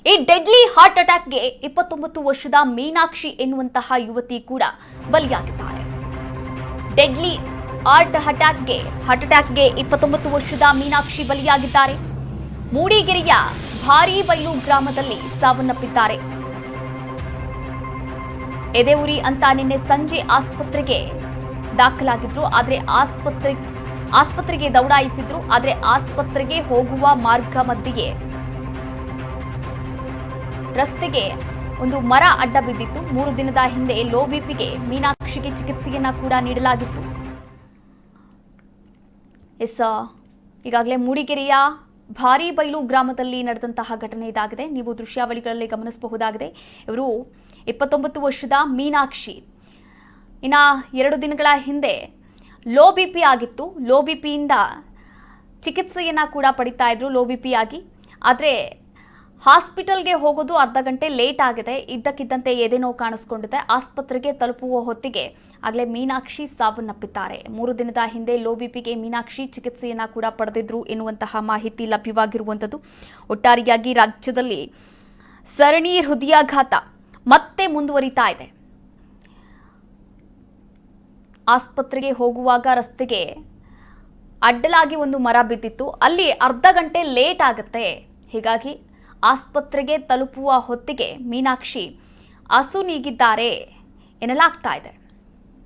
ಈ deadly heart ಅಟ್ಯಾಕ್ಗೆ 29 ವರ್ಷದ ಮೀನಾಕ್ಷಿ ಎನ್ನುವಂತಹ ಯುವತಿ ಕೂಡ ಬಲಿಯಾಗಿದ್ದಾರೆ. ಡೆಡ್ಲಿ ಹಾರ್ಟ್ ಅಟ್ಯಾಕ್ಗೆ 29 ವರ್ಷದ ಮೀನಾಕ್ಷಿ ಬಲಿಯಾಗಿದ್ದಾರೆ. ಮೂಡಿಗೆರೆಯ ಭಾರಿಬೈಲು ಗ್ರಾಮದಲ್ಲಿ ಸಾವನ್ನಪ್ಪಿದ್ದಾರೆ. ಎದೆಉರಿ ಅಂತ ನಿನ್ನೆ ಸಂಜೆ ಆಸ್ಪತ್ರೆಗೆ ದಾಖಲಾಗಿದ್ರು. ಆದರೆ ಆಸ್ಪತ್ರೆಗೆ ದೌಡಾಯಿಸಿದ್ರು. ಆದರೆ ಆಸ್ಪತ್ರೆಗೆ ಹೋಗುವ ಮಾರ್ಗ ಮಧ್ಯೆಯೇ ರಸ್ತೆಗೆ ಒಂದು ಮರ ಅಡ್ಡ ಬಿದ್ದಿತ್ತು. 3 ದಿನದ ಹಿಂದೆ ಲೋ ಬಿಪಿಗೆ ಮೀನಾಕ್ಷಿಗೆ ಚಿಕಿತ್ಸೆಯನ್ನ ಕೂಡ ನೀಡಲಾಗಿತ್ತು. ಈಗಾಗಲೇ ಮೂಡಿಗೆರೆಯ ಭಾರಿಬೈಲು ಗ್ರಾಮದಲ್ಲಿ ನಡೆದಂತಹ ಘಟನೆ ಇದಾಗಿದೆ. ನೀವು ದೃಶ್ಯಾವಳಿಗಳಲ್ಲಿ ಗಮನಿಸಬಹುದಾಗಿದೆ. ಇವರು 29 ವರ್ಷದ ಮೀನಾಕ್ಷಿ ಇನ್ನ 2 ದಿನಗಳ ಹಿಂದೆ ಲೋ ಬಿಪಿ ಆಗಿತ್ತು. ಲೋ ಬಿಪಿಯಿಂದ ಚಿಕಿತ್ಸೆಯನ್ನ ಕೂಡ ಪಡಿತಾ ಇದ್ರು ಲೋ ಬಿಪಿ ಆಗಿ. ಆದರೆ ಹಾಸ್ಪಿಟಲ್ಗೆ ಹೋಗೋದು ಅರ್ಧ ಗಂಟೆ ಲೇಟ್ ಆಗಿದೆ. ಇದ್ದಕ್ಕಿದ್ದಂತೆ ಎದೆನೋವು ಕಾಣಿಸ್ಕೊಂಡಿದೆ. ಆಸ್ಪತ್ರೆಗೆ ತಲುಪುವ ಹೊತ್ತಿಗೆ ಆಗಲೇ ಮೀನಾಕ್ಷಿ ಸಾವನ್ನಪ್ಪಿದ್ದಾರೆ. 3 ದಿನದ ಹಿಂದೆ ಲೋ ಬಿಪಿಗೆ ಮೀನಾಕ್ಷಿ ಚಿಕಿತ್ಸೆಯನ್ನ ಕೂಡ ಪಡೆದಿದ್ರು ಎನ್ನುವಂತಹ ಮಾಹಿತಿ ಲಭ್ಯವಾಗಿರುವಂಥದ್ದು. ಒಟ್ಟಾರೆಯಾಗಿ ರಾಜ್ಯದಲ್ಲಿ ಸರಣಿ ಹೃದಯಾಘಾತ ಮತ್ತೆ ಮುಂದುವರಿತಾ ಇದೆ. ಆಸ್ಪತ್ರೆಗೆ ಹೋಗುವಾಗ ರಸ್ತೆಗೆ ಅಡ್ಡಲಾಗಿ ಒಂದು ಮರ ಬಿದ್ದಿತ್ತು. ಅಲ್ಲಿ ಅರ್ಧ ಗಂಟೆ ಲೇಟ್ ಆಗುತ್ತೆ. ಹೀಗಾಗಿ ಆಸ್ಪತ್ರೆಗೆ ತಲುಪುವ ಹೊತ್ತಿಗೆ ಮೀನಾಕ್ಷಿ ಅಸುನೀಗಿದ್ದಾರೆ ಎನ್ನಲಾಗ್ತಾ ಇದೆ.